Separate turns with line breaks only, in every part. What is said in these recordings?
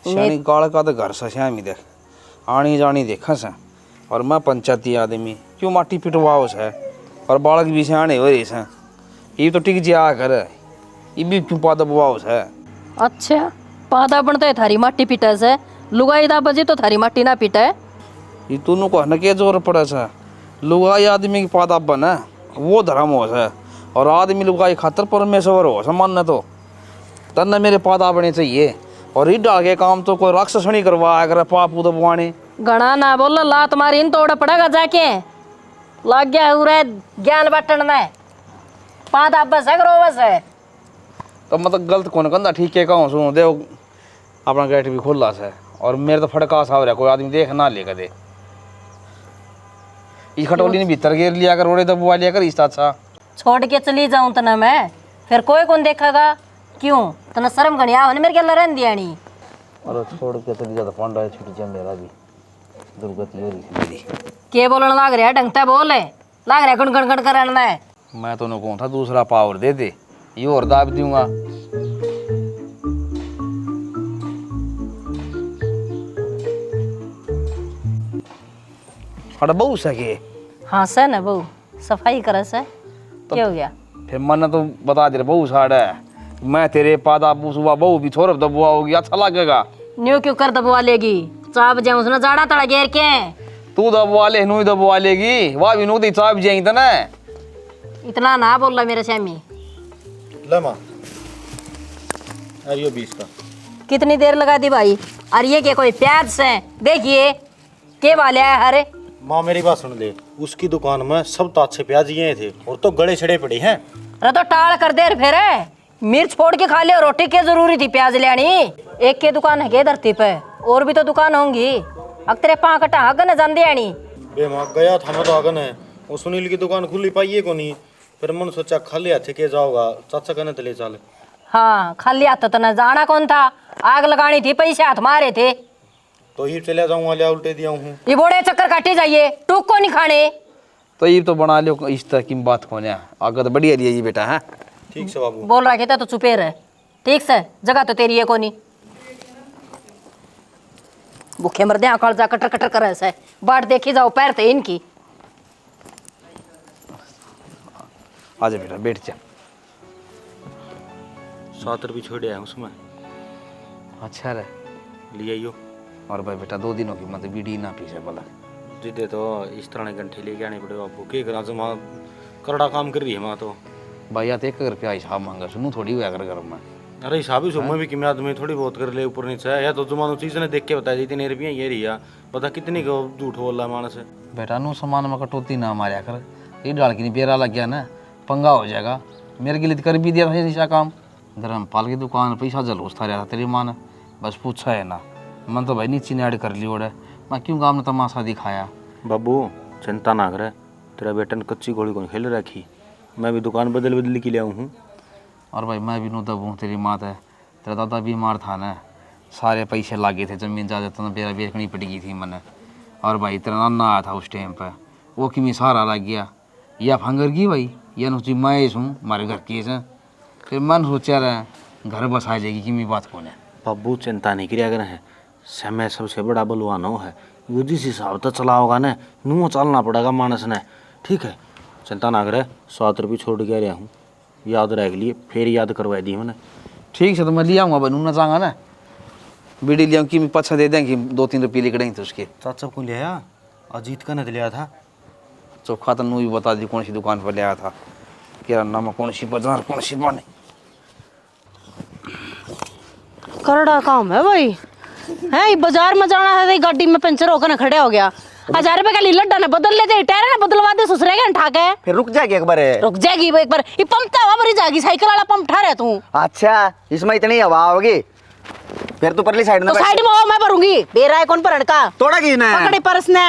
शानी काल का तो घर से श्यामी देख आनी जानी देखा से और मैं पंचायती आदमी क्यों माटी पिटवाओ से और बालक भी सियाने हो रही से ये तो टिक जा कर ये भी क्यों पादा बुआओ से।
अच्छा पादा बनता है थारी माटी पीटा से लुगाई दा बजे तो थारी माटी ना पीटा है।
ये तूनु कहने के जोर पड़े से लुगाई आदमी की पादा बने वो धर्म हो से और आदमी लुगाई खातर परमेश्वर हो सम्मान तो तन्ने मेरे पादा बने चाहिए और ये डाल के काम तो कोई राक्षस नहीं करवा अगर पाप उदब बुआने
घना ना बोल ला तुम्हारी इन तोड़ पड़ेगा जाके लग गया उरे ज्ञान बटन में पादा बस है करो बस है
तो मतलब गलत कौन कंधा ठीक है कहूँ सुनो देव अपना गेट भी खुला से और मेरे तो फटका सा हो रहा कोई आदमी देख ना ले कदे इस खटोली ने भीतर घेर लिया कर रोड़े दबवा लिया कर इस अच्छा
छोड़ के चली जाऊं तना मैं फिर कोई कौन देखेगा क्यों तना शर्म गणिया होने मेरे के लरन दिया नहीं।
अरे छोड़ के चली जा तो पांडा छूट जा मेरा भी दुर्गति हो रही मेरी
के बोलने लाग रहा ढंगता बोल है लाग रहा गण गण गण करना है।
मैं तो कहूँ था दूसरा पावर दे दे ये और दाब दूंगा। अरे बहू सके
हाँ सर ना बहू सफाई करे से क्या हो गया
फिर मन तो बता दे बहू साड़ा मैं तेरे पादा सुबह बहू भी थोड़ा दबुआ होगी अच्छा लगेगा।
न्यू क्यों कर दबवा लेगी चाप जाए उसने जाड़ा तड़ा घेर के
तू दबवा ले नू दबवा लेगी वाह भी नू दी चाप जाएगी तो ना
इतना ना बोल रहा मेरे श्यामी
लमा अरे 20 का
कितनी देर लगा दी भाई और ये क्या कोई प्याज से देखिए के वाले है हरे
माँ मेरी बात सुन ले उसकी दुकान में सब तो अच्छे प्याज ये थे और तो गड़े छड़े पड़े हैं।
अरे तो टाल कर दे फिर मिर्च फोड़ के खा ले रोटी के जरूरी थी प्याज लेनी एक के दुकान है के धरती पे और भी तो दुकान होंगी अब तेरे पाँ कटा हग न जान दियानी
बे माँ गया था मैं तो आगन है वो सुनील की दुकान खुली पाइए को नहीं फिर मन सोचा खाली हाथ के जाओगा चाचा कहने तले चल।
हाँ खाली हाथ तो न जाना कौन था आग लगानी थी पैसे हाथ मारे थे
तो ही चले जाऊंगा लिया उल्टे दिया हूँ
ये बोड़े चक्कर काटे जाइए टूक को नहीं खाने
तो ये तो बना लो इस तरह की बात कौन है आगे तो बढ़िया लिया ये बेटा है
ठीक से बाबू
बोल रहा था तो चुपे रहे ठीक से जगह तो तेरी है को नहीं भूखे मर दे आकड़ जा कटर कटर कर ऐसा बाट देखी जाओ पैर थे इनकी
आजा बेटा बैठ जा
7 रुपये छोड़े हैं उसमें
अच्छा रहे
ले आइयो
और भाई बेटा 2 दिनों की मतलब बीड़ी ना पीछे बोला
जिदे तो इस तरह घंटे लेके आने पड़े बाबू के करा जो माँ करड़ा काम कर रही है माँ तो
भाई या तो 1 रुपया हिसाब मांगा सुनू थोड़ी हुआ कर घर में
अरे हिसाब ही सुबह भी कि मैं आदमी थोड़ी बहुत कर ले ऊपर नीचे है या तो जुमानो चीज ने देख के बताया जितने रुपये ये रही पता कितनी को झूठ बोल रहा है मानस है
बेटा नू सामान में कटौती ना मारा कर ये डाल के नहीं पेरा लग गया ना पंगा हो जाएगा मेरे के लिए कर भी दिया था ऐसा काम धर्मपाल की दुकान पैसा जलूस था रहा तेरी माँ ने बस पूछा है ना मन तो भाई नीचे ने ऐड कर ली ओढ़े मैं क्यों काम ने तमाशा दिखाया।
बाबू चिंता ना करे तेरा बेटा ने कच्ची घोड़ी को खेल रखी मैं भी दुकान बदल बदल के लिया हूँ
और भाई मैं भी नू दबूँ तेरी माँ है तेरा दादा बीमार था ना सारे पैसे लागे थे जमीन जायदाद तो मेरा बेचनी पड़ गई थी मैंने और भाई तेरा नाना आया था उस टाइम पर वो कि मैं सहारा लग गया या फंगर की भाई या नुची मैं हूँ हमारे घर की है फिर मन सोचा रहा घर बस आ जाएगी कि मैं बात कौन है।
बाबू चिंता नहीं किया करे समय सबसे बड़ा बलवान हो है वो जिस हिसाब से चला होगा ना नू चलना पड़ेगा मानस ने ठीक है चिंता ना करे 7 रुपये छोड़ के रहा हूँ याद रख लिए फिर याद करवा दी मैंने
ठीक है तो मैं ले आऊँगा बनू ना चाहूँगा ना बीड़ी ले आऊँ कि मैं पछा दे देंगे 2-3 रुपये लिखड़ेंगे तो उसके
चाचा को ले आया अजीत का नहीं लिया था
चोखा तो नू भी बता दी कौन सी दुकान पर ले आया था क्या नाम कौन सी बाजार कौन सी बाने
करड़ा काम है भाई है बाजार में जाना है गाड़ी में पंचर होकर ना खड़े हो गया 1000 रुपए का लड्डा ना बदल लेते टायर ना बदलवा दे ससुरे का ठाके
फिर रुक जाएगी एक बार
रुक जाएगी एक बार ये पंप तो हवा भरी जाएगी साइकिल वाला पंप ठा रहा तू
अच्छा इसमें इतनी हवा होगी फिर तू परली साइड में
तो साइड में मैं भरूंगी बेरा है कौन भरण का
तोड़ा किसने
पकड़े परस ने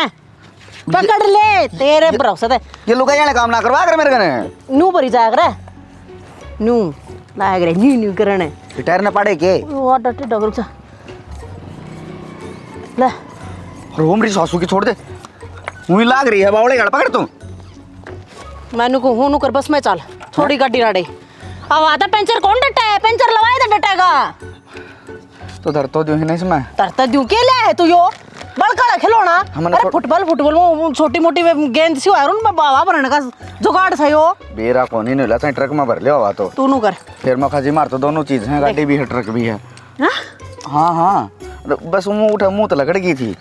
पकड़ ले तेरे भरोसे ते
ये लुका जाने काम ना करवा कर मेरे कने
नू भरी जाएगा रे नू लाग रे न्यू करने
टायर ना पड़े के
वो डटे डगर सा ले
और मेरी सासू की छोड़ दे मुझे लाग रही है बावड़े गाड़ पकड़ तू
मैनू को हूं कर बस में चल थोड़ी गाड़ी राड़े अब आता पंचर कौन डटा है पंचर लवाए तो डटेगा
तो धर तो दूं ही नहीं इसमें।
तरता दूं के ले है तू यो बड़का खिलौना।
हमने
अरे फुटबॉल में छोटी मोटी गेंद सी है उन बाबा बनने का जुगाड़ था यो।
बेरा कौन ही नहीं ला ट्रक में भर ले हुआ तो
तू नु कर
फिर मखाजी मार तो दोनों चीज हैं, गाड़ी भी है ट्रक भी है। हाँ हाँ बस मुंह उठा मुंह तो लगड़ गई थी।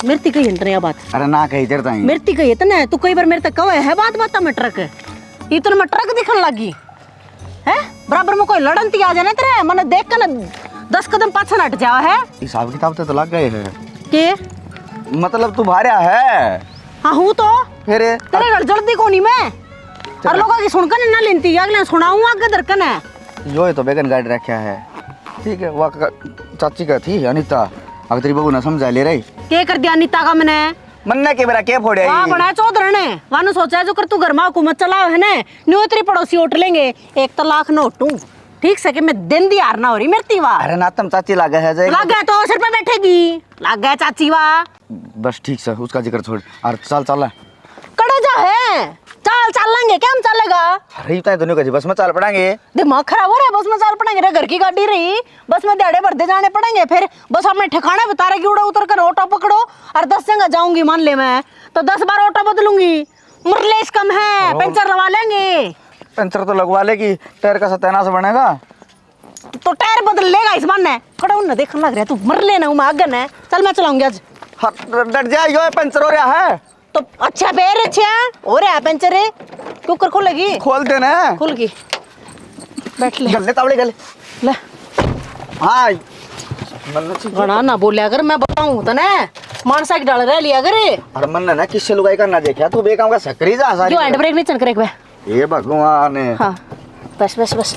मेरे कही इंतने बात
अरे ना कही तेरे ताई
मेरे कही इतने तू कई बार मेरे तक कहे है बात में ट्रक इतने में ट्रक दिखने लगी है बराबर में कोई लड़न ती आ जाने तेरे मैंने देख कर 10 कदम पाछे हट जा है।
हिसाब किताब तो लग गए है
के
मतलब तू भार्या है।
हाँ हूँ तो
फिर
तेरे घर जल्दी को नहीं मैं और लोगों की सुनकर ना लेती अगले सुनाऊँ आगे दरकन है
यो तो बेगन गाड़ी रखा है ठीक है। वो चाची का थी अनिता अगर तेरी बहू ना समझा ले रही
के कर दिया अनिता का मैंने
मन्ना के मेरा क्या फोड़े
हाँ बनाया चौधर ने वानु सोचा है जो कर तू घर में हुकूमत चलाओ है ना न्यू तेरी पड़ोसी उठ लेंगे 1 लाख नोटू ठीक से कि मैं दिन दी हार ना हो रही मेरी वाह।
अरे ना तुम चाची लागे है जाएगा
लग गया तो सिर पे बैठेगी लग गया चाची वाह।
बस ठीक से उसका जिक्र छोड़ और चल चल
कड़ा जा है चल लेंगे क्या हम चलेगा।
अरे इतना दोनों का जी बस में चल पड़ेंगे।
दिमाग खराब हो रहा है बस में चल पड़ेंगे रे घर की गाड़ी रही बस में दिहाड़े भरते जाने पड़ेंगे फिर बस अपने ठिकाने बता रहे कि उड़ा उतर कर ऑटो पकड़ो और 10 जगह जाऊंगी मान ले मैं तो 10 बार ऑटो बदलूंगी मुरलेस कम है पंचर लगा लेंगे।
पंचर तो लगवा लेगी टायर का सत्यानाश बनेगा
तो टायर बदल लेगा इस बार ने कड़ा उन देखने लग रहा है तू मर लेना हूँ मैं आगन है चल मैं चलाऊंगी आज।
डट जा यो पंचर हो रहा है
तो अच्छा पैर अच्छा हो रहा है पंचर है क्यों कर खोलेगी
खोल दे ना
खुल गई बैठ ले
गले तावड़े गले
ले
हाँ
बड़ा ना बोलिया अगर मैं बताऊं तो ना मानसा की डाल रह लिया अगर
अरे मन ना किससे लुगाई करना देखा तू बेकाम का सकरी जा सारी
जो हैंड ब्रेक नहीं चल करे एक बार
ये भगवान ने
हाँ बस बस बस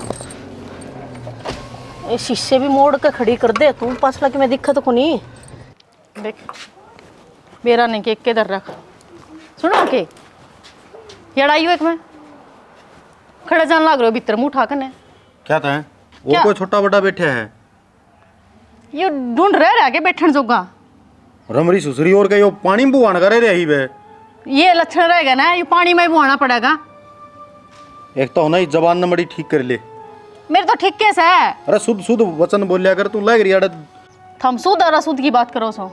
ये शीशे भी मोड़ के खड़ी कर दे तू पास लगे मैं दिक्कत को नहीं देख मेरा नहीं केक के दर रख सुनो के लड़ाई एक में खड़े जान लग रहे हो भीतर मुंह उठा कने
क्या था वो
क्या?
कोई छोटा बड़ा बैठा है
ये ढूंढ रहे के बैठन जोगा
रमरी सुसरी और का यो पानी में बुआन करे रही बे
ये लक्षण रहेगा ना ये पानी में बुआना पड़ेगा।
एक तो होना ही जबान न मड़ी ठीक कर ले
मेरे तो ठीक कैसे है
अरे शुद्ध शुद्ध वचन बोलिया कर तू लग रही है
थम शुद्ध और अशुद्ध की बात करो सो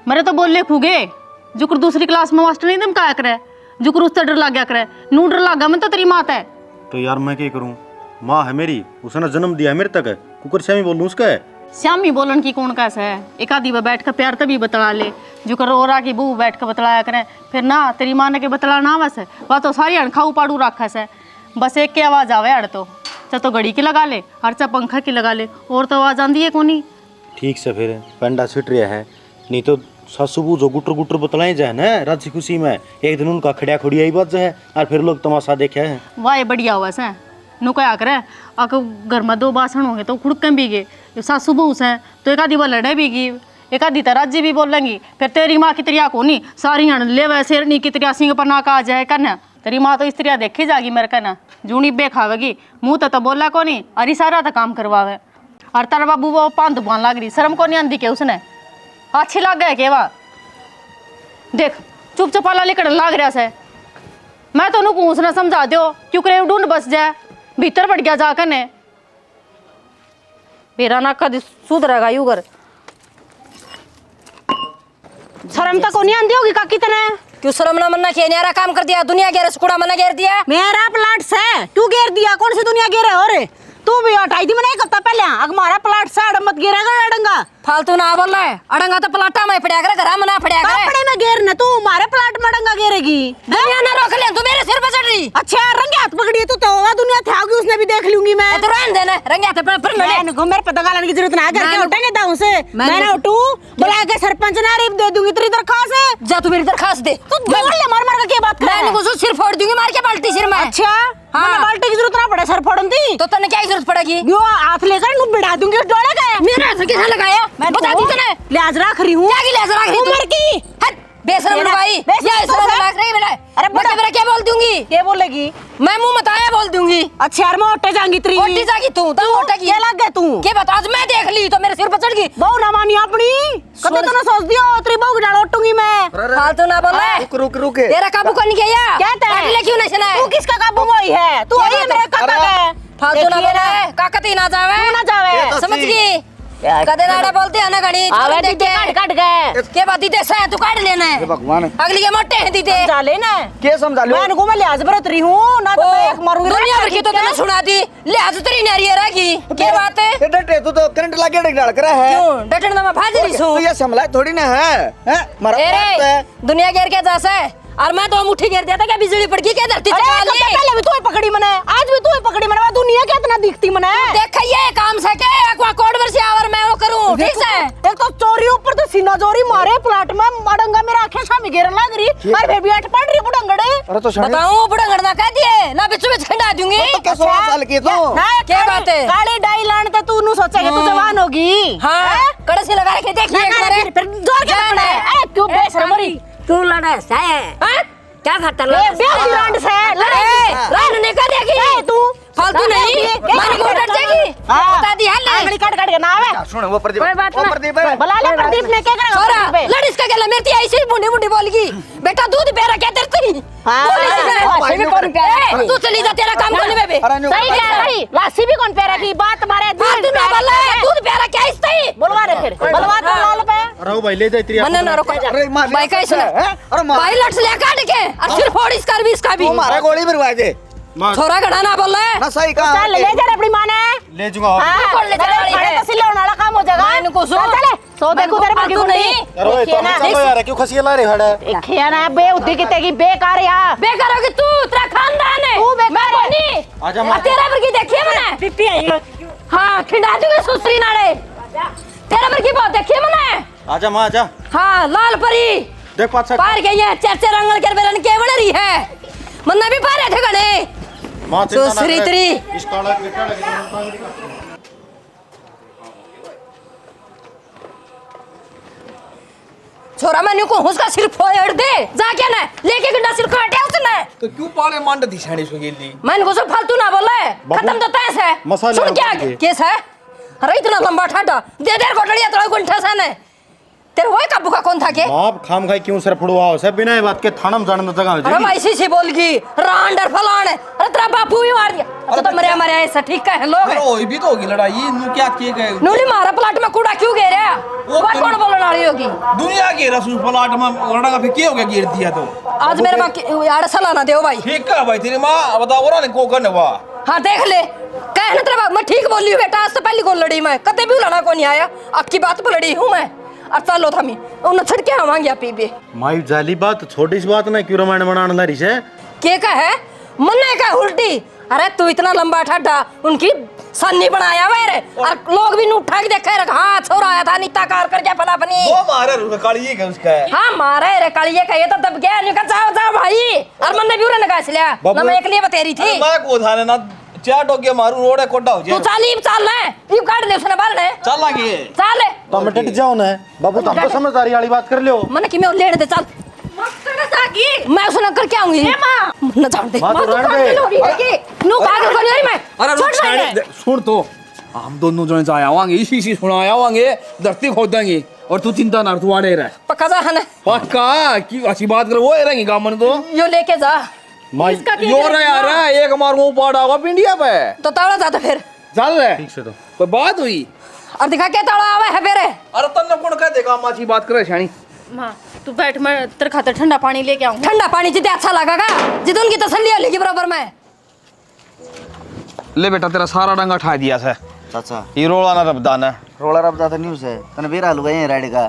मेरे तो बोल ले खूगे जुकर दूसरी क्लास में मास्टर नहीं दम क्या करे जुकर उससे डर लग गया करे नू डर लग गया मैं तो तेरी मात है
तो यार मैं क्या करूं माँ है मेरी उसने जन्म दिया है मेरे तक है कुकर श्यामी बोलूं उसका है
श्यामी बोलन की कौन कैसा है एक आधी में बैठ कर प्यार तभी बतला ले जुकर ओरा की बू बैठ कर बतलाया करे फिर ना तेरी माँ ने के बतला ना बस वह तो सारी अणखाऊ पाड़ू रखा है बस एक की आवाज़ आवे अड़ तो घड़ी की लगा ले और चा पंखा की लगा ले और तो आवाज़ आंदी है कोनी
ठीक से फिर पेंडा छिट रहा है नहीं तो सासू बू जो गुटर गुटर बतलाए जाए ना राजी खुशी में एक दिन उनका खड़िया खुड़िया ही बच जाए और फिर लोग तमाशा देखे है
वाह ये बढ़िया हुआ से नु क्या करे अगर घर में 2 बासन होंगे तो खुड़कन भी गए सासू बहू से तो एक आधी बार लड़े भी गई एक आधी तरह जी भी बोलेंगी फिर तेरी माँ की तरिया को नहीं सारी हण ले वैसे शेरनी की तरिया सिंह पर नाका आ जाए कन्या तेरी माँ तो इस तरिया देखी जाएगी मेरे कन्या जूनी बे खावेगी मुँह तो बोला को नहीं अरे सारा तो काम करवावे और तारा बाबू वो पान दुबान लग रही शर्म को नहीं आंदी के उसने अच्छी लग गए के वा देख चुप चपाला लेकर लाग रहा से मैं तो उसने समझा दो क्यों करे ढूंढ बस जाए भीतर बढ़ गया जाकर ने मेरा ना कद सुधरेगा यूगर शर्म तक को नहीं आंदी होगी काकी तने
क्यों शर्म ना मन्ना के न्यारा काम कर दिया दुनिया घेरे सुकुड़ा मना घेर दिया
मेरा प्लाट से तू घेर दिया कौन सी दुनिया घेरे और तू भी हटाई थी मैंने एक हफ्ता पहले हमारा प्लाट से मत घेरेगा अड़ंगा
फालतू ना बोल रहा है अड़ंगा तो प्लाटा में पड़या करे घर में ना पड़या करे
कपड़े में घेरना तू हमारे प्लाट में अड़ंगा घेरेगी
दुनिया ना रोक ले तू मेरे सिर पे चढ़ रही
अच्छा रंगे हाथ पकड़ी तू तो दुनिया थे आगे उसने भी देख लूंगी मैं
तो रहने देना रंगे हाथ पर
मैं को मेरे पता गालने की जरूरत ना घर के उठेंगे दाऊ से मैं ना उठूं बुला के सरपंच ना रिप दे दूंगी तेरी दरखास्त है
जा तू मेरी दरखास्त दे
तू बोल ले मार मार के क्या बात कर
मैं कुछ सिर फोड़ दूंगी मार के बाल्टी सिर में
अच्छा मैंने बाल्टी की जरूरत ना पड़े सर फोड़न थी
तो तने क्या जरूरत पड़ेगी
यो हाथ लेकर नु बिड़ा दूंगी उस डोले का
मेरा हाथ किसने लगाया बता दी तने
लिहाज रख रही हूं
क्या की लिहाज रख रही
उम्र की
हट बेशरम भाई ये शर्म लग रही है
अरे
बड़ा मेरा क्या बोल दूंगी
क्या बोलेगी
मैं मुंह बताया बोल दूंगी
अच्छा यार मैं उठे जाऊंगी तेरी
ओटी जागी तू तो ओटा की
ये लग गए तू
के बता आज मैं देख ली तो मेरे सिर पर चढ़ गई
बहु ना मानी अपनी कते तो ना सोच दियो तेरी बहु की डाल ओटूंगी मैं
फालतू ना बोल
रुक रुक रुक
तेरा काबू करने के या
कहता है
ले क्यों नहीं सुना
तू किसका काबू में हुई है तू आई है मेरे काका का
फालतू ना बोल काका ती ना जावे
तू ना जावे
समझ गई कदे नाड़ा बोलते हैं ना घड़ी
आवे
छोड़ दे
दीदे
के।
काट गए
के बात दीते सह तू काट लेना
हे
है
भगवान
अगली के मोटे हैं दीते
चाले ना
के समझा लो
मैं को मैं लिहाज बरत रही हूँ ना तो मैं एक मारूंगी
दुनिया भर की तो तूने सुना दी लिहाज तेरी नारी रहेगी के बात है
ये डटे तू तो करंट लागे डक रहा है
क्यों डटन में भाज रही
तो
हूं
ये समला थोड़ी ना है मारा
ए
बात है।
रे दुनिया घेर के जैसे और मैं तो मुट्ठी घेर दिया था क्या बिजली पड़की क्या धरती
अरे
चला
तो
ली
पहले भी तू ही पकड़ी मने आज भी तू ही पकड़ी मने मैं दुनिया क्या इतना दिखती मने
देख ये काम से के एक्वा कोड वर्ष आवर मैं वो करूं ठीक है
एक तो चोरी ऊपर तो सीना चोरी मारे प्लाट में मडंगा मेरा आंखें सामने घेरने लग रही और फिर भी अट पड़ रही बुढ़ंगड़े
अरे तो शायद
बताऊं बुढ़ंगड़ ना कह दिए ना बिच बिच खंडा दूंगी
तो क्या 16 साल की तो
ना
क्या बात है?
काली डाई लान तो तू नु सोचेगा तू जवान होगी
हां कड़सी लगा के देखिए एक बार
फिर जोर के पकड़े ए क्यों बेशरमरी
तू लड़ा से हां क्या खाता
ए बेटी रांड से लड़े
रान ने कह देगी
तू
फालतू नहीं मन को डर जाएगी बता दी हल
आंगली काट के ना आवे
सुन वो प्रदीप
कोई बात
वो
ना।
प्रदीप है
बुला ले प्रदीप ने क्या करेगा
छोरा
प्रदीप पे?
लड़िस का गला मेरी ऐसे बुंडी बुंडी बोलगी बेटा दूध पेरा क्या तेरी
हाँ,
बोली
भी कौन प्यारा
तू चली जा तेरा काम करने में भी
अरे नो
सही कह रही लासी भी कौन पैरा की बात मारे
दूध ना बोला दूध पेरा क्या इसते
बोलवा रे फिर बोलवा तो लाल पे
अरे भाई ले जा तेरी
मन ना रोको
अरे मार
भाई कैसे
अरे मार
भाई लट से ले काट के और फिर फोड़ इसका भी इसका भी
वो मारा गोली मरवा दे
छोरा गड़ा ना बोल रहा
ना सही कहा
चल ले जा रे अपनी मां ने
ले जाऊंगा
हां
कौन ले जाने वाली है?
तो सिलौन वाला काम हो जाएगा
मैं इनको सो
चल चले सो देखो तेरे पर क्यों नहीं
अरे तो हम चलो यार क्यों खसिया ला रहे खड़ा
देखिए ना बेउद्दी की तेगी बेकार यार
बेकार होगी तू तेरा खानदान है
तू बेकार
मैं
है।
बनी
आजा
और तेरा पर की देखिए मैंने
पिप्पी आई
हाँ खिंडा दूंगी सुसरी नाड़े तेरा पर की बहुत देखिए मैंने
आजा मां आजा
हाँ लाल परी
देख पाछा
पार गई है चर्चे रंगल कर बेरन के बन रही है मन्ना भी पार थे गणे
मां
सुसरी तेरी
इस काला बेटा लगे
छोरा मैंने को उसका सिर फोड़ दे जाके ना लेके गंडा सिर काटे उसने
तो क्यों पाले मांड दी छाणी सो गेली
मैंने को सब फालतू ना बोले खत्म तो तैस है
मसाले
सुन क्या
वाले के।
केस है अरे इतना लंबा ठाडा दे दे कोटड़िया तो गुंठा सा ने तेरे वो काबू का कौन था के
बाप खाम खाई क्यों सर फुड़वाओ सब बिना ये बात के थाना में जाने जगह हो
अरे मैं ऐसी सी बोल गई रांडर फलान अरे तेरा बापू भी मार दिया अच्छा तो मरे मरे ऐसा ठीक है लोग
अरे ओई भी तो होगी लड़ाई नु क्या किए गए
नूली मारा प्लाट में कूड़ा क्यों घेरा वो
तो-
कौन बोलने वाली होगी
दुनिया के रसूल प्लाट में लड़ा का फिर क्या हो गया गिर दिया तो
आज मेरे माँ यार सलाना दो भाई
ठीक है भाई तेरी मां बताओ और ने को करने वाह
हाँ देख ले कह ना तेरा बाप मैं ठीक बोल रही हूँ बेटा आज से पहली कौन लड़ी मैं कते भी लड़ा को नहीं आया आपकी बात पर लड़ी हूँ मैं और चलो थमी उन छड़ के आवांगे आप पीबे
माई जाली बात छोटी सी बात ना क्यों रामायण बनाने ला रही से
के का है मन्ने का उल्टी अरे तू इतना लंबा ठड्डा उनकी सन्नी बनाया हुआ है रे और लोग भी उठा के देखे रे हाँ छोरा आया था नीता कार करके फला अपनी
वो मारे रुका काली के उसका है
हाँ मारे रे कालिए का ये तो दब गया नहीं का जाओ जाओ भाई और मन्ने भी उन्हें निकाल लिया ना मैं एक लिए बतेरी थी
मैं को था ना चार टोके मारू रोड़े कोटा हो
तू
जाए
चाल चल रहे यूं काट ले उसने बाल ने
चल लगे
चल
तो मैं टिक जाओ ना बाबू तुम तो समझदारी वाली बात कर लियो
मने कि मैं लेने दे चल मैं उसने करके आऊंगी न जान दे
माँ तो
तू
रहने
काट
दे।
लो भी है नो कागल को नहीं मैं
अरे
छोड़
रुक
मैंने।
सुन तो हम दोनों जने जाए आवांगे इसी सुनाया आवांगे धरती खोद देंगे और तू चिंता ना तू आने रह
पक्का जा हने
पक्का की अच्छी बात कर वो रहेंगे गांव में तो
यो लेके जा
माई
यो रे यार एक मार वो पाड़ा हुआ पिंडिया पे
तो तावड़ा जा तो फिर
चल रहे
ठीक से तो
कोई बात हुई
और दिखा के तावड़ा आवे है फिर
अरे तन्ने कौन कह देगा हम अच्छी बात करे शानी
मां तू बैठ मैं तेरे खातिर ठंडा पानी लेके आऊं
ठंडा पानी जितने अच्छा लगेगा जितने उनकी तसल्ली लेगी बराबर में
ले बेटा तेरा सारा डंगा ठा दिया से
चाचा
ये रोला ना रबदान है
रोला रबदा तो न्यूज़ है तने बेरा लुगा ये राइड का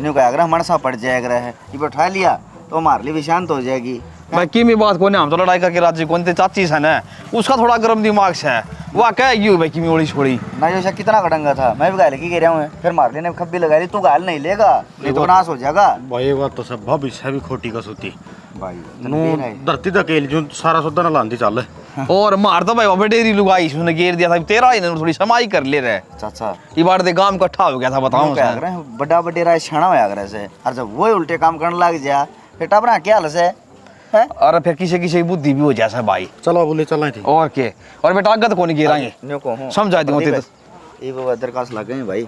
न्यू का अगर मनसा पड़ जाएगा है ये बैठा लिया तो मार ली भी शांत हो जाएगी
मैं की बात को नहीं हम तो लड़ाई करके राज्य कौन थे चाची से ना उसका थोड़ा गर्म दिमाग से है वह कह गई भाई की ओली छोड़ी
ना जो कितना कटंगा था मैं भी गाली की कह रहा हूँ फिर मार लेने खब्बी लगा ली तू गाल नहीं लेगा नहीं तो नाश हो जाएगा
भाई ये बात तो सब भाभी से भी खोटी का सोती
भाई
नु धरती तक केल जो सारा सुद्धा ना लांदी चल
और मार तो भाई वहाँ डेरी लुगाई उसने घेर दिया था तेरा ही थोड़ी समाई कर ले रहे
चाचा
ये बार दे गांव इकट्ठा हो गया था बताओ
क्या कर रहे हैं बड़ा बड़े राय छाना होया करे से और जब वो उल्टे काम करने लग जा फिर टबरा क्या हाल से हैं
और फिर किसी किसी की बुद्धि भी हो जैसा भाई
चलो बोले चलना थी
और के और बेटा आगत को नहीं गिराएंगे
न्यू को हूं
समझा दी होती
ये वो दरखास्त लग गई भाई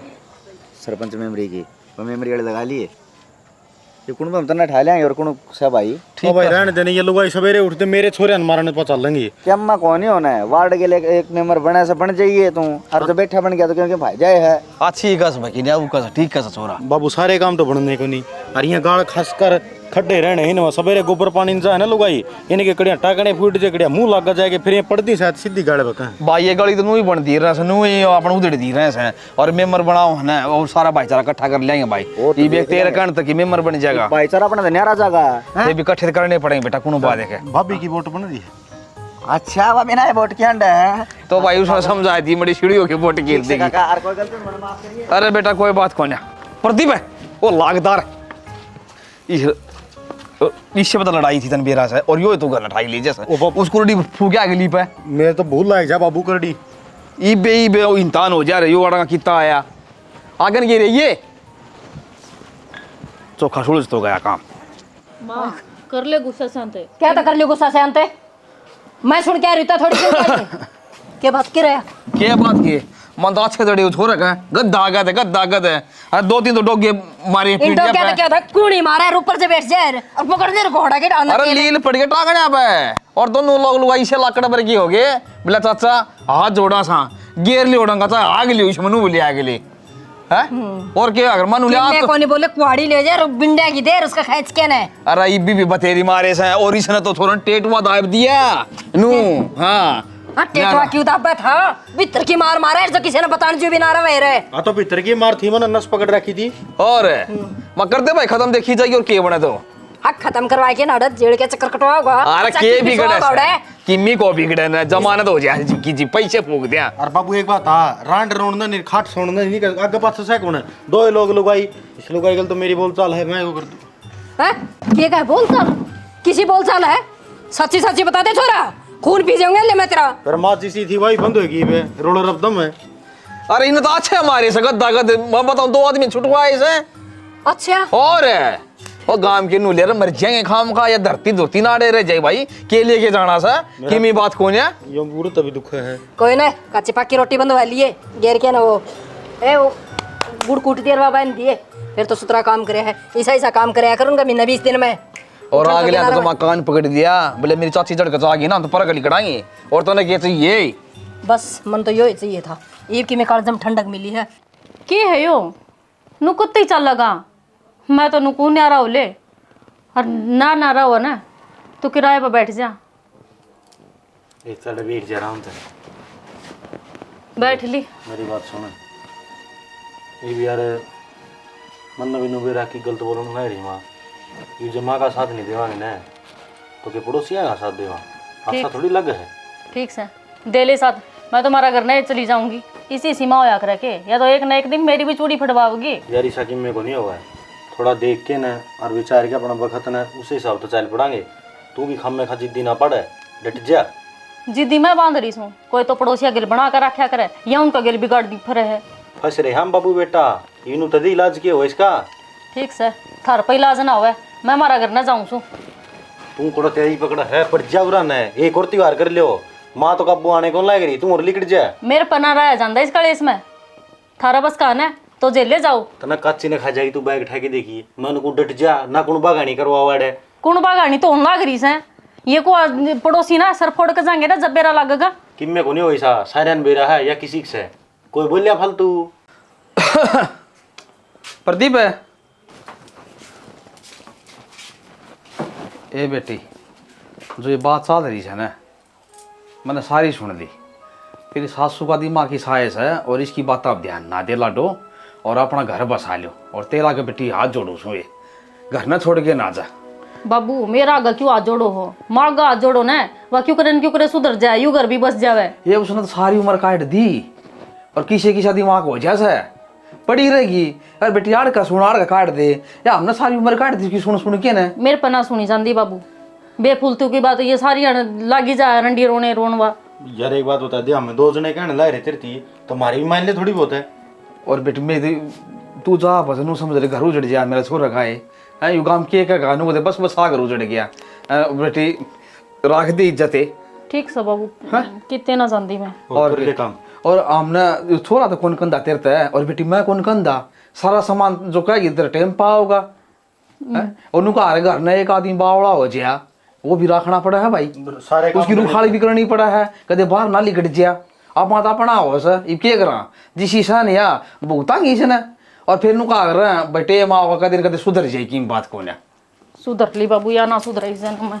सरपंच मेमोरी की वो मेमोरी वाले लगा लिए ये कुण हम तना ठा लेंगे और कुण सब भाई
ठीक भाई रहने देने ये लुगाई सवेरे उठते मेरे छोरे मारने पर चल लेंगे।
क्या अम्मा कौन ही होना है वार्ड के लिए एक नंबर बना से बन जाइए तू और जो बैठा बन गया तो क्योंकि भाई जाए है
अच्छी कस भाई ने कस ठीक कस छोरा बाबू सारे काम तो बनने को नहीं और यहाँ गाड़ खस कर खड्डे रहने ही ना सवेरे गोबर पानी जा है ना लुगाई इनके कड़िया टाकने फूट जे कड़िया मुंह लग जाएगा फिर ये पड़ती शायद सीधी गाड़े बका
भाई ये गली तो नू ही बन दी रहे नू ही अपन उधड़ दी रहे हैं और मेंबर बनाओ है ना और सारा भाईचारा इकट्ठा कर लेंगे भाई ये भी एक 13 घंटे तक ही मेंबर बन जाएगा
भाईचारा अपना तो न्यारा जाएगा
ये भी इकट्ठे करने पड़ेंगे बेटा कोनो बात है
भाभी की वोट बन रही है।
अच्छा भाभी ना वोट क्या है
तो भाई उसने समझाई थी बड़ी सीढ़ियों की वोट गिर देगी
काका और कोई गलती मन माफ करिए
अरे बेटा कोई बात कौन है प्रदीप है वो लागदार इससे पता लड़ाई थी तन बेरा से और यो तो घर लड़ाई ली जैसे उसको रेडी फूके आगे ली पे
मैं तो भूल लायक जा बाबू करडी
ई बे इंसान हो जा रहे यो अड़गा कितना आया आगन गिरे ये चोखा सुलझ तो गया काम
माँ कर ले गुस्सा शांत है।
क्या तो कर लियो गुस्सा से अंते मैं सुन के रिता थोड़ी के बात की रहा
क्या बात की मन तो अच्छे तड़े छोड़ रखा है गद्दा है अरे 2-3 तो डोगे मारे
इन तो क्या था कूड़ी मारा है ऊपर से बैठ जाए और पकड़ दे घोड़ा के डालना
अरे लील पड़ के टांगने पे और दोनों लोग लुगाई से लाकड़ पर की हो गए बोला चाचा हाथ जोड़ा सा गेर ले उड़ंगा चा आग ली उस मनु बोले आगे ले हैं और क्या अगर मनु ले
मैं कौन बोले कुआड़ी ले जाए बिंडा की देर उसका खींच के ना
अरे ये भी बतेरी मारे से और इसने तो थोड़ा टेटुआ दाब दिया नु हां
टेटुआ क्यों दाबा था भीतर की मार मारा है तो किसी ने बताने जो भी ना रहे रे
हाँ तो भीतर की मार थी मन नस पकड़ रखी थी
और मैं कर दे भाई खत्म देखी जाएगी और के बने तो
हक खत्म करवा के नाड़त जेड़ के चक्कर कटवा होगा
अरे के बिगड़े किमी को बिगड़े ना जमानत हो जाए की जी पैसे फूक दिया
और बाबू एक बात हाँ रांड रोड़ना नहीं खाट सोड़ना नहीं कर आगे पास से कौन है दो लोग लुगाई इस लुगाई गल तो मेरी बोलचाल है मैं वो कर दूं
हैं के का बोलचाल किसी बोलचाल है सच्ची सच्ची बता दे छोरा खून पी जाऊंगा ले मैं तेरा
पर माँ जिसी थी वही बंद होगी बे रोड़ा रबदम है
अरे इन्हें तो अच्छे हमारे से गद्दा गद मैं बताऊं 2 आदमी छुटवाए से
अच्छा
और गांव के नूले मर जाएंगे खाम का या धरती धोती ना रह जाए भाई के लेके जाना सा कि मी बात कौन है
ये पूरा तभी दुख है
कोई ना कच्ची पक्की रोटी बंदवा लिए घेर के ना वो गुड़ कूट देर बाबा ने दिए फिर तो सुतरा काम करे है ऐसा काम करे करूंगा महीना 20 दिन में
और आगे लिया तो मकान पकड़ दिया बोले मेरी चाची जड़ कचा गई ना तो पर गली कटाएंगे और तो ने क्या चाहिए
बस मन तो यो चाहिए था ईब की में कालजम ठंडक मिली है
के है यो नु कुत्ते चल लगा मैं तो नुकू न्यारा हो ले और ना नारा हो ना तो किराए पर बैठ जा
एक साल बैठ जा आराम से
बैठ ली
मेरी बात सुन ये भी यार मन भी नुबेरा की गलत बोलना नहीं रही माँ ये जमा का साथ नहीं देवांगे ना तो के पड़ोसिया का साथ देवा अच्छा थोड़ी लग है
ठीक से दे ले साथ मैं तुम्हारा घर नहीं चली जाऊंगी इसी सीमा होया कर के या तो एक न एक दिन मेरी भी चूड़ी फटवाओगी
यार इसा की में को नहीं होगा थोड़ा देख के ना और विचार के अपना वक्त ना उसी हिसाब तो चल पड़ांगे तू भी खम में खा जिद्दी ना पड़े डट जा
जिद्दी मैं बांध रही हूँ कोई तो पड़ोसिया गिल बना कर रखा करे या उनका गिल बिगाड़ दी फरे है
फंस रहे हम बाबू बेटा इनू तदी इलाज किए हो इसका
ठीक से थार पे इलाज ना हुआ मैं हमारा घर न जाऊँ सू
तू कोड़ा तेरी पकड़ा है पर जावरा न एक और त्योहार कर लियो माँ तो कब आने कौन लाएगी तू और लिकट जा
मेरे पना रहा जाता इस कलेस में थारा बस कहना है तो जेल ले जाओ
तना काची ने खा जाएगी तू बैग उठा के देखी मैं उनको डट जा ना कुण बागानी करवा वाड़े
कुण बागानी तो होना रही से ये को पड़ोसी ना सर फोड़ के जाएंगे ना जब बेरा लगेगा
किम्मे को नहीं हो ऐसा सायरन बेरा है या किसी से कोई बोलिया फालतू
प्रदीप है ए बेटी जो ये बात चल रही है ना मैंने सारी सुन ली तेरी सासू का दिमाग की साइज है और इसकी बात आप ध्यान ना दे लाडो और अपना घर बसा लो और तेरा के बेटी हाथ जोड़ो सोए घर ना छोड़ के ना जा
बाबू मेरा आगा क्यों हाथ जोड़ो हो माँ का हाथ जोड़ो ना वह क्यों करे सुधर जाए यू घर भी बस जावे
ये उसने तो सारी उम्र काट दी और किसी की दिमाग हो जैसा पड़ी रहेगी यार बेटी आड़ का सुन आड़ का काट दे या हमने सारी उम्र काट दी उसकी सुन के ना
मेरे पना सुनी जाती बाबू बेफुलतू की बात ये सारी लागी जा रंडी रोने रोनवा
यार एक बात बता दे हमें 2 जने कहने ला रहे तेरी तुम्हारी भी मान ले थोड़ी बहुत है
और बेटी मेरी तू जा बस नू समझ रहे घर उजड़ जा मेरा छोरा खाए यू काम के गानू बस बस आ घर उजड़ गया बेटी रख दी इज्जत
ठीक से बाबू कितने ना जानती मैं
और ले काम
और हमने छोरा तो कौन कंधा तेरता है और बेटी मैं कौन कंधा सारा सामान जो कहेगी तेरा टाइम पाओगा
और नुका घर ने एक आदमी बावड़ा हो जाया वो भी रखना पड़ा है भाई,
सारे
उसकी रुखाली भी करनी पड़ा है, कदे बाहर ना लिकट जा आप माता अपना हो सर ये क्या करा जिस ईसा ने या भुगता की इसने और फिर नुका कर बेटे माँ का कदे सुधर जाए की बात को ना
सुधर ली बाबू या ना सुधर इस जन्म में।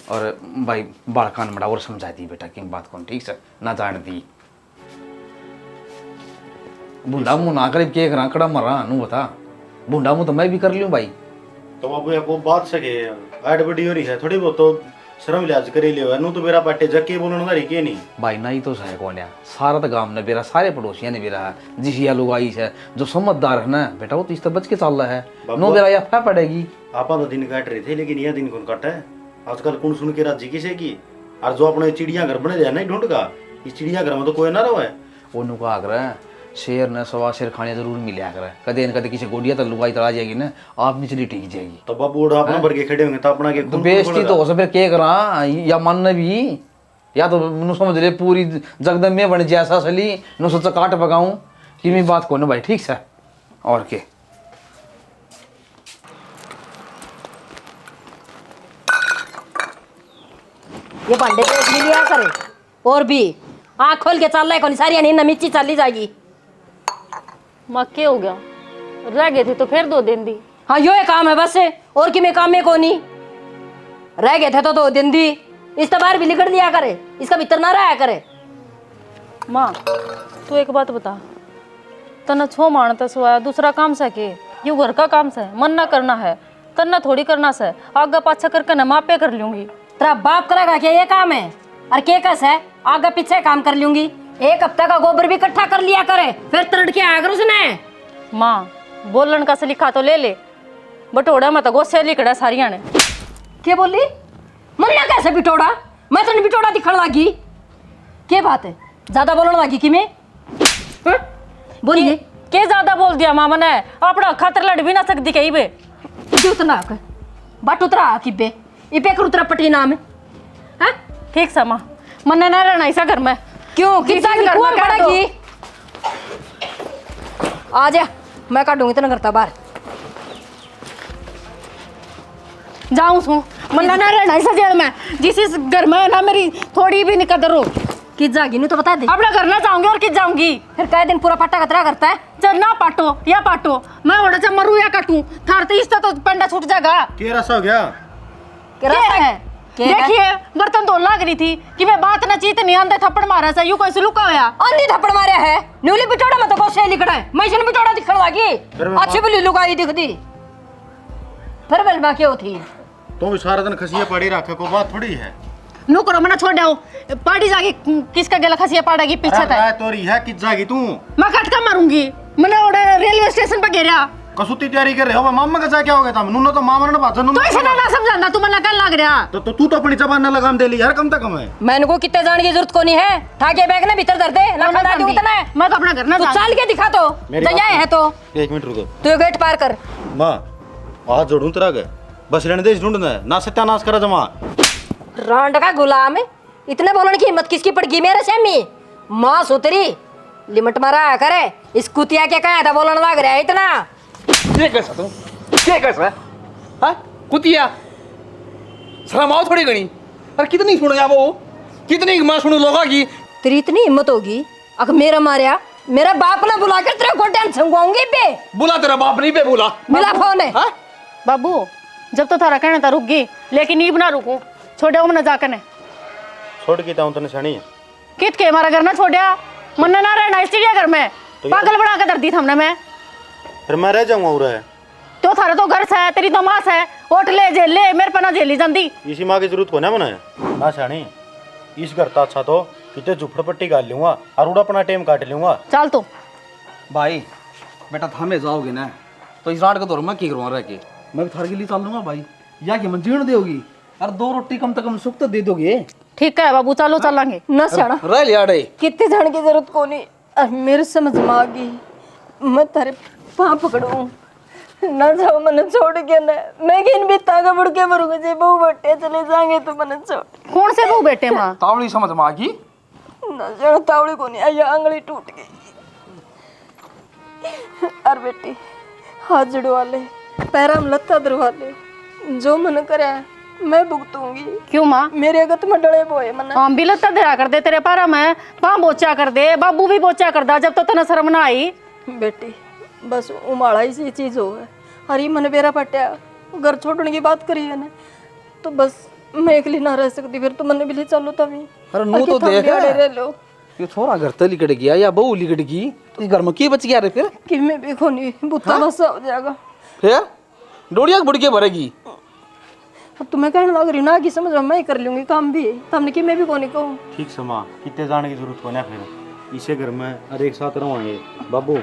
और भाई बालकान बड़ा और समझा दी बेटा की बात कौन ठीक से ना जान दी बूढ़ा मुँह ना करे क्या करा कड़ा मरा नू बता बूढ़ा मुँह तो मैं भी कर लूँ भाई।
तो बाबू वो बात सके ऐड बड़ी हो रही है थोड़ी बहुत तो शर्म लिहाज करे लियो नू तो मेरा पाटे जके बोलने वाली के नहीं
भाई ना ही तो सह कौन है सारा तो गांव ने बेरा सारे पड़ोसियों ने बेरा जिसिया लोग आई है जो समझदार है ना बेटा वो तो इस तरह बच के चल रहा है नो बेरा या फै पड़ेगी।
आपा तो दिन काट रहे थे लेकिन यह दिन कौन काटा है आजकल कौन सुन के राजी किसे की और जो अपने चिड़िया घर बने जाए ना ढूंढ का इस चिड़िया घर में तो कोई ना रहो है
वो नुका आकर शेर ने सवा शेर खाने जरूर मिले आकर कदे न कदे किसी गोडिया तो लुगाई तला जाएगी ना आप निचली टिक जाएगी
तो बाबू उड़ा अपना भर के खड़े होंगे तो अपना के
तो बेइज्जती तो हो सब के करा या मन भी या तो नु समझ ले पूरी जगदम में बन जैसा सली नु सोच काट पकाऊं कि मैं बात को ना भाई ठीक से और के
ये भांडे देख लिया करे और भी आँख खोल के चल रहा है कौन सारी नहीं मिर्ची चली जाएगी।
माँ क्या हो गया रह गए थे तो फिर 2 दिन दी।
हाँ यो है काम है बस और कि मैं काम में को नहीं रह गए थे तो 2 दिन दी इस बार भी लिखट दिया करे इसका भीतर ना रहा करे।
माँ तू एक बात बता तना छो मानता सोया दूसरा काम से के ये घर का काम से मन ना करना है करना थोड़ी करना से आगे पाछा करके ना मापे कर लूंगी।
तेरा बाप करेगा क्या ये काम है और के कस है आगे पीछे काम कर लूंगी। 1 हफ्ते का गोबर भी इकट्ठा कर लिया करे फिर तड़ के आया कर उसने।
माँ बोलन का से लिखा तो ले ले बटोड़ा मत गोसे लिखड़ा सारिया ने।
क्या बोली मन्ना कैसे बिटोड़ा मैं तो नहीं बिटोड़ा दिखण लगी क्या बात है ज्यादा बोलने लगी कि मैं बोलिए
के ज्यादा बोल दिया मामा ने अपना खातर लड़ भी ना सकती कहीं बे
उतना बट उतरा कि बे इपे कर उतरा पटी नाम है
ठीक सा माँ मन्ना ना रहना ऐसा घर में
क्यों
किसी
कितना
भी घर में काट दो।
पड़ेगी आ जा मैं काटूंगी इतना करता बाहर
जाऊं सू मन्ना ना रहना ऐसा जेल में जिस इस घर में ना मेरी थोड़ी भी निकदर हो
किस जागी नहीं तो बता दे
अपना घर ना जाऊंगी और किस जाऊंगी
फिर कई दिन पूरा पट्टा कतरा करता है।
चल ना पाटो या पाटो मैं ओड़ा से मरू या काटूं थार तो इससे तो पंडा छूट जाएगा।
के रसा हो गया
क्या है
देखिए बर्तन धोने लग रही थी कि मैं बात ना चीत नहीं आंदे थप्पड़ मारा सा यूं कैसे लुका होया
अंधी थप्पड़ मारे है न्यूली बिटोड़ा मत को से लिखड़ा है मैं इसे बिटोड़ा दिखण लगी अच्छी भली लुगाई दिखदी फिर बल बाकी होती
तो भी सारा दिन खसिया पड़ी रखे को बात थोड़ी है
नु करो मना छोड़ दो पार्टी जाके किसका गला खसिया पड़ेगी पीछे तक
तोरी है किस जागी तू
मैं खटका मारूंगी मैंने ओड़ा रेलवे स्टेशन पे गिरा
कसुती तैयारी कर रहे हो मामा का जा क्या हो गया था नुनो तो मामा ने बाजा नुनो
तो इसे ना समझाना तू मना कर लग रहा
तो तू तो अपनी जबान न लगाम दे ली यार कम तक कम है
मैंने को कितने जाने की जरूरत को नहीं है ठाके बैग ने भीतर धर दे लखा दादी उतना है
मैं तो अपना घर ना
तू चल के दिखा तो जया है तो
1 मिनट रुको
तू गेट पार कर
माँ हाथ जोड़ू तेरा गए बस रहने दे ढूंढना है ना सत्यानाश करा जमा
रांड का गुलाम इतने बोलने की हिम्मत किसकी पड़ गई मेरे सेमी माँ सुतरी लिमिट मारा करे इस कुतिया के कहा था बोलने लग रहा है इतना
ये कैसा तू ये कैसा है हाँ कुतिया शर्म आओ थोड़ी घनी अरे कितनी सुनो वो कितनी मैं सुनू लोगा की
तेरी इतनी हिम्मत होगी अगर मेरा मारिया मेरा बाप ने बुला कर तेरे को टेंशन छंगवाऊंगी पे
बुला तेरा बाप नहीं पे बुला
मिला फोन है
हाँ
बाबू जब तो थारा कहना था रुक गई लेकिन नीब ना रुकू छोड़े ना जाकर ने
छोड़ की ताऊं तने सणी
कित के हमारा घर ना छोड़िया मन्ना ना रहना इस चिड़िया घर में पागल बना के दर्दी हमने मैं
फिर मैं रह जाऊंगा उरा है
तो थारा तो घर से है तेरी तो माँ से है ओट ले जेल ले मेरे पना जेली जाती
इसी माँ की जरूरत को ना मना ना सणी इस घर ता अच्छा तो कितने झुपड़पट्टी गाल लूंगा और उड़ा अपना टाइम काट लूंगा
चल तो
भाई बेटा थामे जाओगे ना तो इस रात का तो मैं की करूँगा रह के मैं भी थार के लिए चल लूंगा भाई या कि मन जीण दोगी और 2 रोटी कम से कम सुख तो दे दोगे
ठीक है बाबू चलो चलेंगे
न सड़ा
रह लिया डे
कितने जाने की जरूरत को नहीं अब मेरे समझ में आ गई मैं तेरे पाँव पकड़ूं न जाओ मन छोड़ के ना मैं किन भी तागा बुड़ के मरूंगा जे बहु बट्टे चले जाएंगे तो मन छोड़
कौन से बहू बेटे माँ
तावड़ी समझ में आ गई
न जाओ तावड़ी को नहीं आया आंगली टूट गई और बेटी हाथ जुड़वा ले पैरा में लत्ता दरवा ले, जो मन करे मैं भुगतूंगी।
क्यों माँ?
मेरे अगत में डले बोए मन।
हम भी लत्ता धरा कर दे तेरे पैरा में, पाँव बोचा कर दे, बाबू भी बोचा कर दा जब तो तना शर्म ना आई।
बेटी बस उमाड़ा ही सी चीज हो है, हरी मन बेरा पट्या घर छोड़ने की बात करी है ना, तो बस मैं अकेली ना रह सकती, फिर तो मन भी ले चलो तभी।
अरे नू तो देख
रह लो
ये छोरा घर तक लिकट गया या बहू लिकट गई तो इस घर में की बच गया रे फिर?
कि मैं भी खोनी बुत्ता बसा हो जाएगा।
फिर डोड़िया बुड़के भरेगी।
अब तुम्हें कहने लग रही ना कि समझ मैं ही कर लूंगी काम भी, तुमने कि मैं भी कोनी कहूँ।
ठीक से माँ, कितने जाने की जरूरत को ना, फिर इसे घर में हर एक साथ रहोगे। बाबू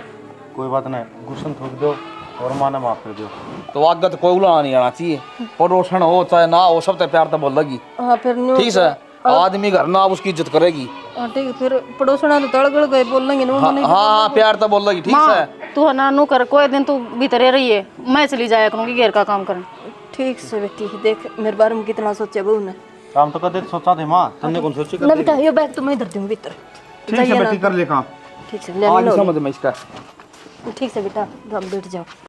कोई बात नहीं, गुस्सा थोक दो और माँ ने माफ कर दो।
तो आगे तो कोई उलाना नहीं आना चाहिए, पड़ोसन हो चाहे ना हो सब तो प्यार तो बोल लगी।
हाँ फिर न्यू
ठीक है, आदमी घर ना उसकी इज्जत करेगी।
हाँ ठीक है, फिर पड़ोसना तो तड़गड़ गए बोल लेंगे ना
हाँ हाँ प्यार तो बोल लगी। ठीक है
माँ तू है ना नू कर, कोई दिन तू भीतरे रही है, मैं चली जाया करूँगी घेर का काम करने।
ठीक से बेटी, देख मेरे बारे में कितना सोचा बहू ने।
काम तो कदे सोचा थे माँ, तुमने कौन सोची?
ना बेटा ये बैग तुम्हें इधर दूँ भीतर।
ठीक है बेटी कर ले काम।
ठीक से ले
आज
लो।
समझ में इसका।
ठीक से बेटा, आप बैठ जाओ।